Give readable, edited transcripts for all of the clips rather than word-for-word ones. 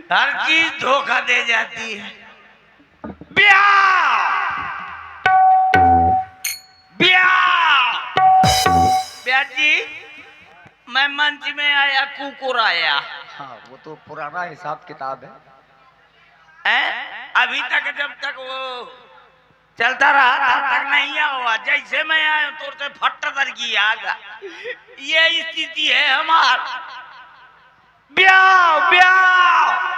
हर चीज धोखा दे जाती है। ब्याह ब्याह ब्याह जी, मैं मंच में आया, कुकुर आया। हाँ, वो तो पुराना हिसाब किताब है। अभी तक जब तक वो चलता रहा तब तक नहीं हुआ। जैसे मैं आया तो से फट दर की आगा। ये स्थिति है हमार। ब्याह ब्याह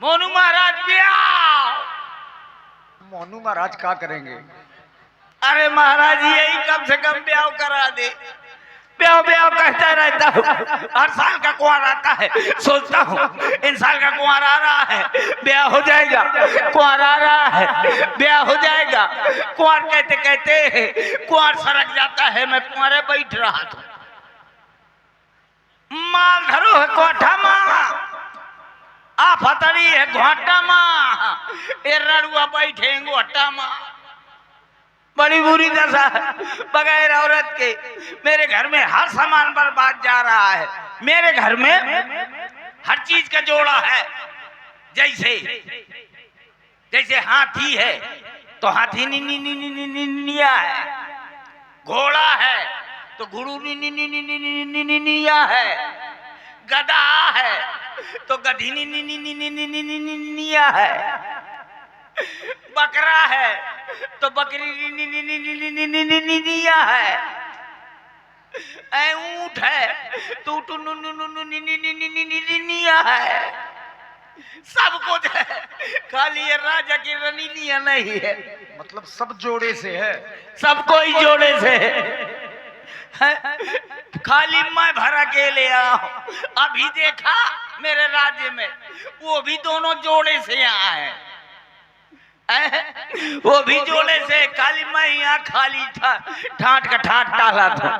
मोनू महाराज ब्याह। मोनू महाराज क्या करेंगे? अरे महाराज यही कम से कम ब्याह करा दे। ब्याह ब्याह कहता रहता हूँ, हर साल का कुंवर आता है, सोचता हूँ इन साल का कुंवर आ रहा है, ब्याह हो जाएगा। कुंवर आ रहा है, ब्याह हो जाएगा। कुंवर कहते कहते कुंवर सरक जाता है। मैं कुंवरे बैठ रहा था। माल धरो है कोठा माँ, आ फतड़ी है घोटा माँ, ए रड़ुआ बैठे घोटा माँ। बड़ी बुरी दशा है बगैर औरत के। मेरे घर में हर सामान बर्बाद जा रहा है। मेरे घर में हर चीज का जोड़ा है। जैसे जैसे हाथी है तो हाथी निया है, घोड़ा है तो घुड़ू निया है, गधा है तो गधी निया है, बकरा है तो बकरी निया है, ऊंट है तो निया है। सब कुछ है, खाली ये राजा की रनीलिया नहीं है। मतलब सब जोड़े से है। सब कोई जोड़े से है। खाली मैं भरा के ले आओ। अभी देखा मेरे राज्य में वो भी दोनों जोड़े से यहाँ है। वो भी जोड़े से। खाली मैं यहाँ खाली ठाट का ठाट डाला था।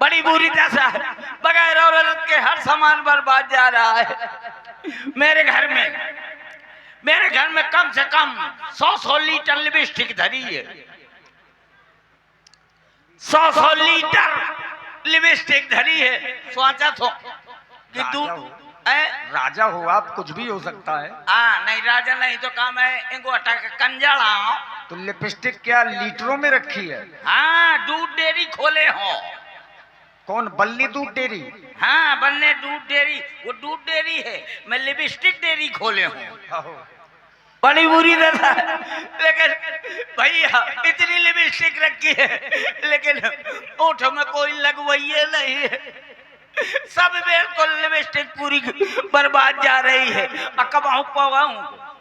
बड़ी बुरी दशा है, बगैर औरत के हर सामान बर्बाद जा रहा है। मेरे घर में कम से कम 100 लीटर लिपस्टिक धरी है। 100 लीटर लिपस्टिक धरी है। सोचा तो कि राजा हो आप, कुछ भी हो सकता है। नहीं राजा नहीं तो काम है इनको हटा के कंजड़ा। तो लिपस्टिक क्या लीटरों में रखी है? हाँ, दूध डेयरी खोले हो। कौन? बल्ली दूध डेयरी? हाँ, बल्ले दूध डेयरी। वो दूध डेयरी है, मैं लिपस्टिक डेयरी खोले हूँ। बड़ी बुरी दशा है। लेकिन भैया इतनी लिपस्टिक रखी है लेकिन ओठ में कोई लगवाइए नहीं है। सब बिल्कुल लिपस्टिक पूरी बर्बाद जा रही है। अकबाऊ पवाऊ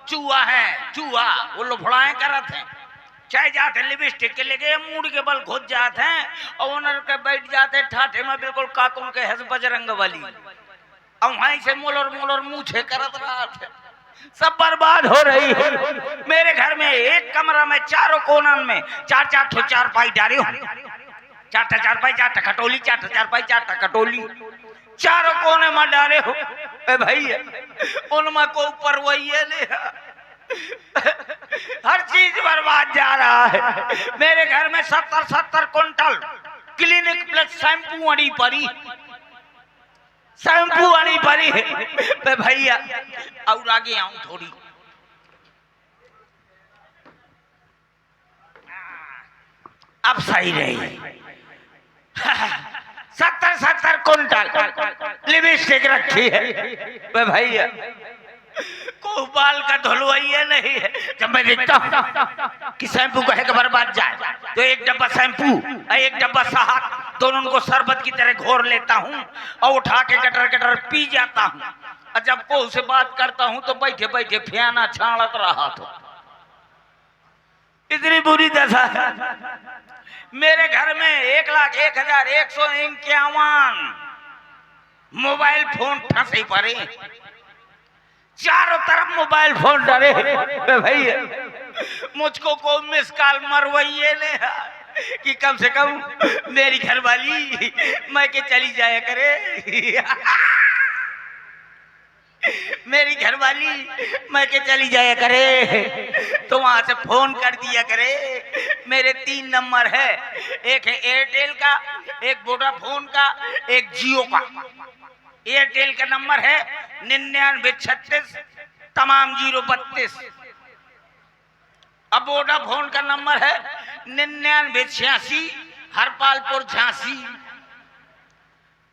चूहा है, चूहा वो लफड़ाएं करते हैं। चाहे जाते लिपस्टिक के लेके मूड के बल घुस जाते हैं और ओनर के बैठ जाते हैं ठाठे में बिल्कुल कातुन के हंस बजरंग वाली। और वहीं से मोलर मूछे करत रहा थे। सब बर्बाद हो रही है। मेरे घर में एक कमरा में चारों कोनन में चार चारपाई डाली हो। 4 चारपाई 4 खटोली, 4 चारपाई 4 खटोली, चारों कोने में डाले हो। भैया उनमें को ऊपर वही है। हर चीज बर्बाद जा रहा है। मेरे घर में 70 कुंटल क्लिनिक प्लस शैम्पू अड़ी पड़ी, शैम्पू अड़ी पड़ी है। भैया और आगे आऊं थोड़ी। अब सही रही। 70 कुंटल लिपस्टिक रखी है। भैया को बाल का धुलवाइए नहीं है। जब मैं देखता हूँ कि शैम्पू कहे कि बर्बाद जाए तो एक डब्बा शैम्पू और एक डब्बा शहद दोनों को शरबत की तरह घोर लेता हूँ और उठा के गटर पी जाता हूँ। और जब को उसे बात करता हूँ तो बैठे बैठे फियाना छाड़त रहा था। इतनी बुरी दशा है। मेरे घर में 1,01,151 मोबाइल फोन फंसे पड़े। चारों तरफ मोबाइल फोन डरे। भैया मुझको कोई मिस कॉल मरवाइए ने कि कम से कम मेरी घरवाली मैं के चली जाया करे। मेरी घरवाली मैं के चली जाया करे तो वहां से फोन कर दिया करे। मेरे 3 नंबर है, एक है एयरटेल का, एक वोडाफोन का, एक जियो का। एयरटेल का नंबर है 9936 तमाम 032। अब वोडाफोन का नंबर है 9986 हरपालपुर झांसी।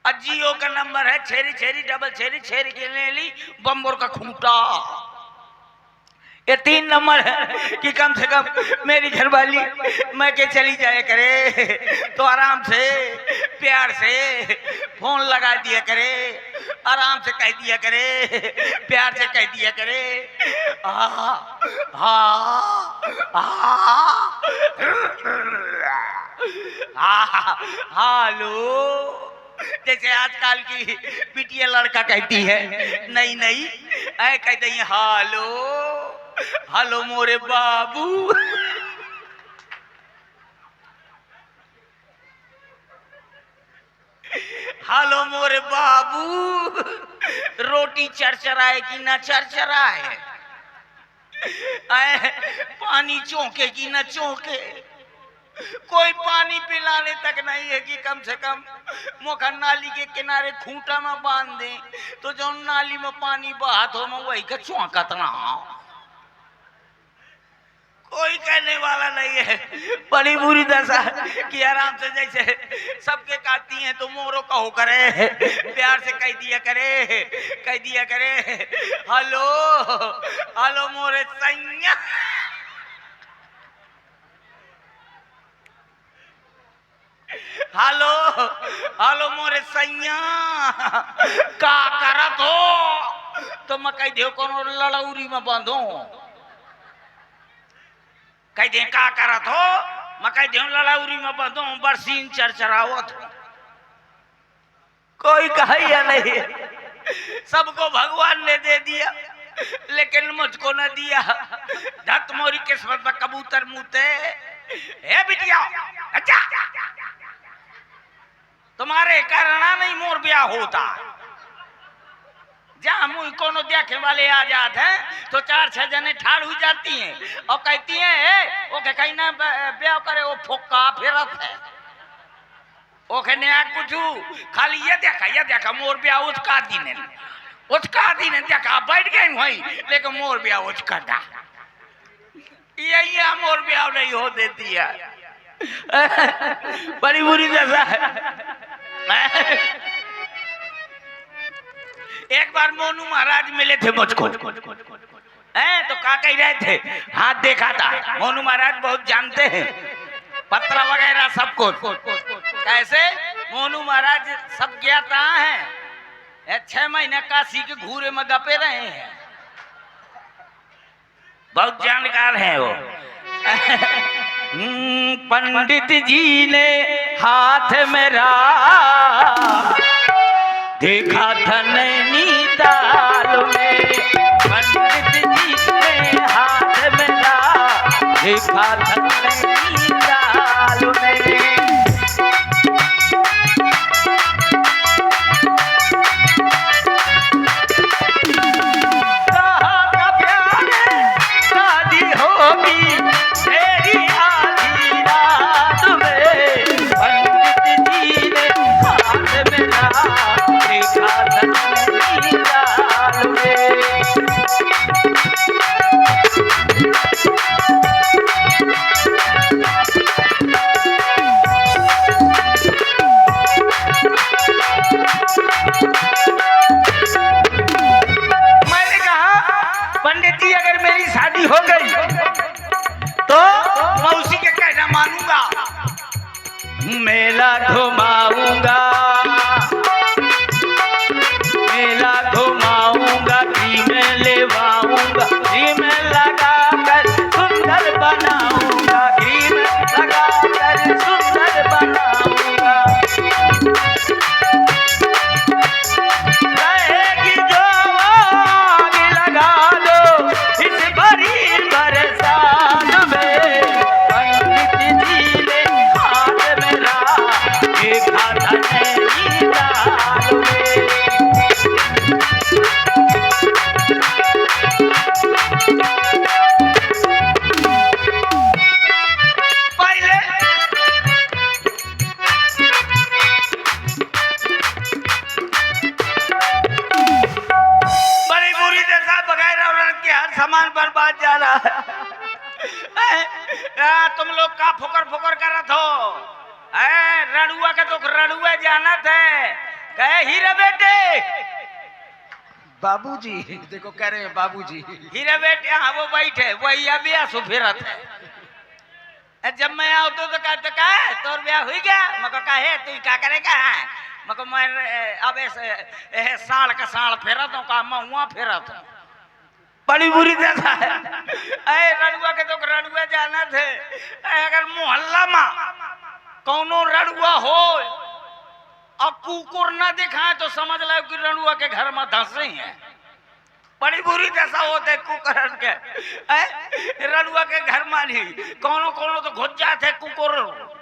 जियो का नंबर है छेरी छेरी डबल छेरी छेरी के लेली बम्बोर का खूंटा। ये 3 नंबर है कि कम से कम मेरी घरवाली मैं के चली जाए करे तो आराम से प्यार से फोन लगा दिया करे, आराम से कह दिया करे, प्यार से कह दिया करे हालो। जैसे आजकल की बिटिया लड़का कहती है नहीं नहीं ऐ कहते हैं हालो हालो मोरे बाबू। हालो मोरे बाबू, रोटी चरचराए कि ना चरचराए, पानी चौंके कि ना चौंके। कोई पानी पिलाने तक नहीं है कि कम से कम मोखा नाली के किनारे खूंटा में बांध दे तो जो नाली में पानी बहात हो मैं वही का चौंकत ना। कोई कहने वाला नहीं है। बड़ी बुरी दशा कि आराम से जैसे सबके कहती हैं तो मोरो कहो करे, प्यार से कह दिया करे हेलो हेलो मोरे सैया। हेलो हेलो मोरे सैया का करत हो तो मैं कह दे कोनो लड़ौरी में बांधो, कह दे का करत हो मैं कह दे लड़ौरी में बांधो बरसीन चरचरावत। कोई कहे या नहीं, सबको भगवान ने दे दिया लेकिन मुझको न दिया। धत मोरी किस्मत में कबूतर मुते। हे बिटिया अच्छा तुम्हारे कारण नहीं मोर ब्याह होता। जहाँ मुझ कोनो देखे वाले आ जाते हैं तो 4-6 जने ठाड़ हो जाती हैं और कहती हैं ओके कहीं ना ब्याह करे वो फोक्का फिरत है ओके नया कुछ खाली ये देखा मोर ब्याह उसका दिन देखा बैठ गए वही लेकिन मोर ब्याह उसका था। यही मोर ब्याह नहीं हो देती है। बड़ी बुरी दशा है। एक बार मोनू महाराज मिले थे मुझको तो क्या कह रहे थे, हाथ देखा था। मोनू महाराज बहुत जानते हैं पत्र वगैरह सब कुछ। कैसे मोनू महाराज सब ज्ञाता हैं, 6 महीने काशी के घूरे में गपे रहे हैं, बहुत जानकार हैं वो। पंडित जी ने हाथ मेरा देखा था नैनीताल में, पंडित जी ने हाथ मेरा देखा था नैनीताल में। बर्बाद जा रहा है। तुम लोग का फुकर फुकर करत हो। रड़ुआ के तो रड़ुआ जानत है। कहे हीरे बेटे, बाबूजी देखो कह रहे हैं बाबूजी। हीरे बेटे, हाँ वो बैठे वही अभी आंसू फिरत है। जब मैं आऊ तो कहते का तोर ब्याह हुई गया। मको कहे तू क्या करेगा? मको मैं अब साल का साल फेरत हूँ का महुआ फेरत हूँ। बड़ी बुरी दशा है। रड़ुआ के तो रड़ुआ जाना थे। अगर मोहल्ला में कौनो रड़ुआ हो और कुकुर ना दिखाए तो समझ लो कि रड़ुआ के घर में धंसे हैं। बड़ी बुरी दशा होते कुकुर के। रड़ुआ के घर में नहीं, कौनो कौनो तो घुस जाते कुकुर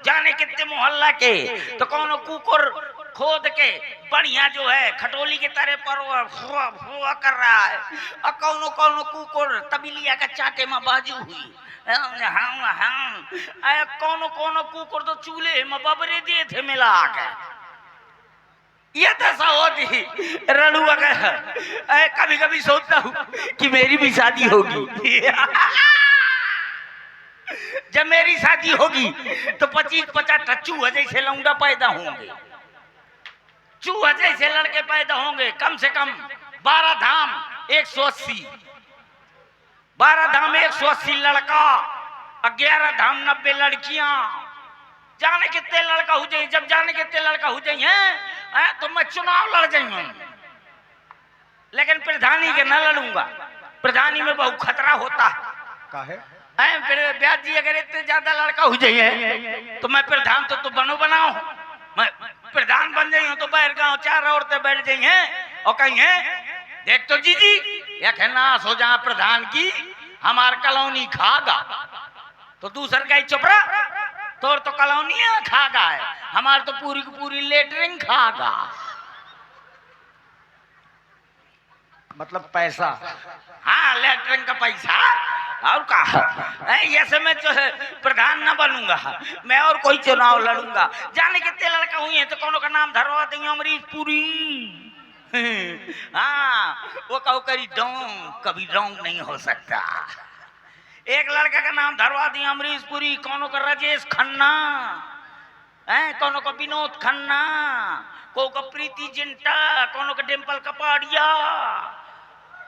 जाने कितने मोहल्ला के। तो कौनो कुकुर खोद के बढ़िया जो है खटोली के तरह पर फुआ फुआ कर रहा है। और कौनो कौनो कुकुर तबीलिया का चाटे में बाजू हुई। कौनो कौनो कुकुर तो चूल्हे में बबरे दिए थे मिला के। ये दशा होती रड़ुआ का। कभी कभी सोचता हूँ कि मेरी भी शादी होगी। जब मेरी शादी होगी तो 25-50 चूहे जैसे लौंडा पैदा होंगे। चूहे जैसे लड़के पैदा होंगे। कम से कम 12 धाम 180, 12 धाम 180 लड़का, 11 धाम 90 लड़कियां। जाने कितने लड़का हो जाए। जब जाने कितने लड़का हो जाए तो मैं चुनाव लड़ जाऊंगा, लेकिन प्रधानी के न लड़ूंगा। प्रधानी में बहुत खतरा होता है। ब्याज जी अगर इतने ज्यादा लड़का हो जाइए तो मैं प्रधान तो बनो बनाओ। मैं प्रधान बन जाइए तो बाहर गांव 4 औरतें बैठ जाइए और कहीं देख तो जी या कहना सो जा प्रधान की हमार कॉलोनी खागा। तो दूसर का ही चुपरा तोर तो कॉलोनी खागा है, हमार तो पूरी की पूरी लेटरिंग खागा। मतलब पैसा। हाँ, लेटरिंग का पैसा। और कहा ऐसे मैं तो प्रधान ना बनूंगा, मैं और कोई चुनाव लड़ूंगा। जाने कितने लड़का हुई है तो कौनों का नाम धरवा देंगे अमरीश पुरी। हाँ, वो कहो करी डोंग, कभी डोंग नहीं हो सकता। एक लड़का का नाम धरवा दिया अमरीश पुरी, कौनों का राजेश खन्ना, कौनों का विनोद खन्ना, को का प्रीति जिंटा, कौनों का डिम्पल कपाड़िया।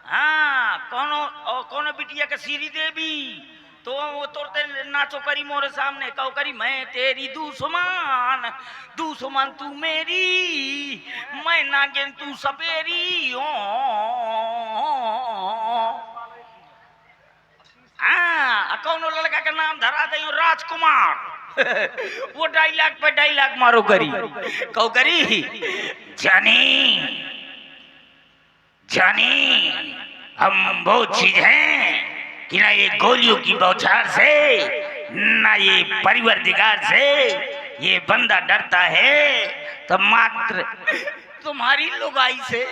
हाँ, कौनो बिटिया का सीरी देवी। तो वो तोड़ते नाचो करी मोरे सामने, कहो करी मैं तेरी दुश्मन, दुश्मन तू मेरी, मैं नागिन तू सपेरी। हाँ, कौनो लड़का का नाम धरा दे राजकुमार। वो डायलॉग पे डायलॉग मारो करी, कहो करी जानी जानी हम वो चीज हैं कि ना ये गोलियों की बौछार से, ना ये परिवर्तिकार से ये बंदा डरता है तो मात्र तुम्हारी लुगाई से।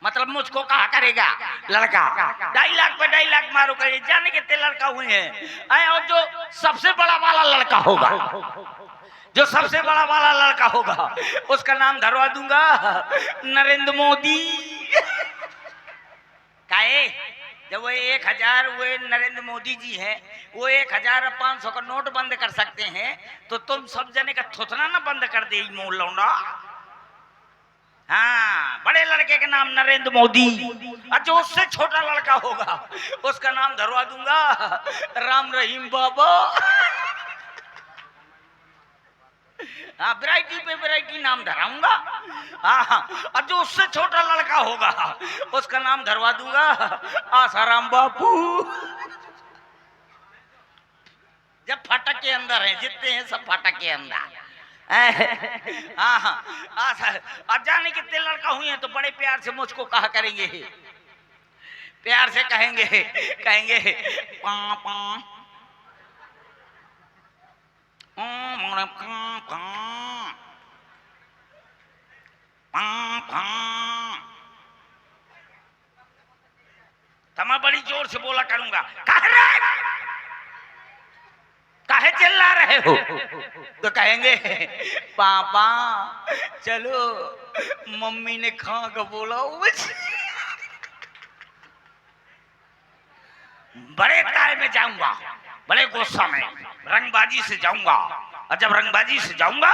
मतलब मुझको कहा करेगा लड़का। डायलॉग पे डायलॉग मारो करे। जाने कितने लड़का हुए हैं। और जो सबसे बड़ा वाला लड़का होगा, जो सबसे बड़ा वाला लड़का होगा उसका नाम धरवा दूंगा नरेंद्र मोदी। काहे जब वो 1000 वो नरेंद्र मोदी जी हैं, वो 1000 और 500 का नोट बंद कर सकते हैं तो तुम सब जने का थुथना ना बंद कर दे मोल लौंडा। हाँ, बड़े लड़के का नाम नरेंद्र मोदी। और जो उससे छोटा लड़का होगा उसका नाम धरवा दूंगा राम रहीम बाबा। हाँ, वैरायटी पे वैरायटी नाम धराऊंगा। हाँ, और जो उससे छोटा लड़का होगा उसका नाम धरवा दूंगा आसाराम बापू। जब फाटक के अंदर है, जितने हैं सब फाटक के अंदर। हाँ, जाने कितने लड़का हुए हैं तो बड़े प्यार से मुझको कहा करेंगे, प्यार से कहेंगे पापा तो मैं बड़ी जोर से बोला करूंगा काहे चिल्ला रहे हो? तो कहेंगे पापा चलो मम्मी ने खा के बोला। बड़े ताल में जाऊंगा, बड़े गुस्सा में रंगबाजी से जाऊंगा, और जब रंगबाजी से जाऊंगा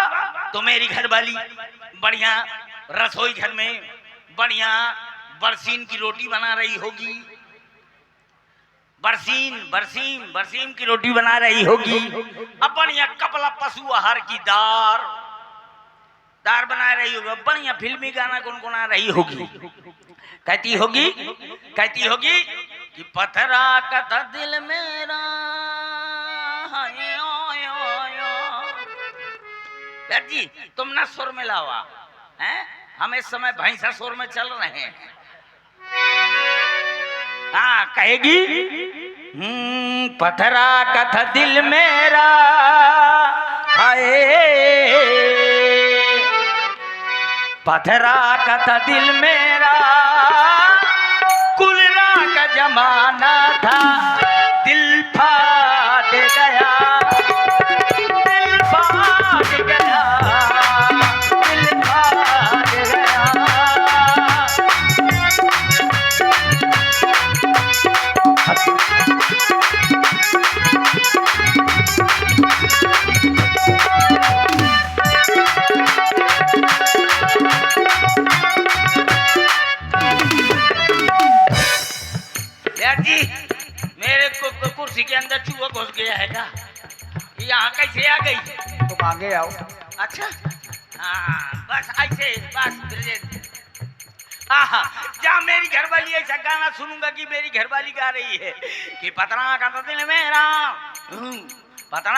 तो मेरी घरवाली बढ़िया रसोई घर में बढ़िया बरसीन की रोटी बना रही होगी, बरसीन की रोटी बना रही होगी। अब बढ़िया कपला पशु आहार की दार बना रही होगी, बढ़िया फिल्मी गाना गुनगुना रही होगी। कहती होगी कि पत्थरा का था दिल मेरा, जी तुम ना सुर में लावा हैं, हम इस समय भैंसा सुर में चल रहे हैं। हाँ कहेगी पत्थरा का था दिल मेरा, हाय पत्थरा का था दिल मेरा, कुलरा का जमाना था, दिल फाट गया, दिल फाट गया, दिल फाट गया। जी मेरे को कुर्सी के अंदर चूहा घुस गया है क्या? यहाँ कैसे आ गई? तुम आगे आओ। अच्छा हाँ बस ऐसे बस हाँ जहाँ मेरी घरवाली ऐसा गाना सुनूंगा कि मेरी घरवाली गा रही है कि पतरा का तो दिल मेरा, पतरा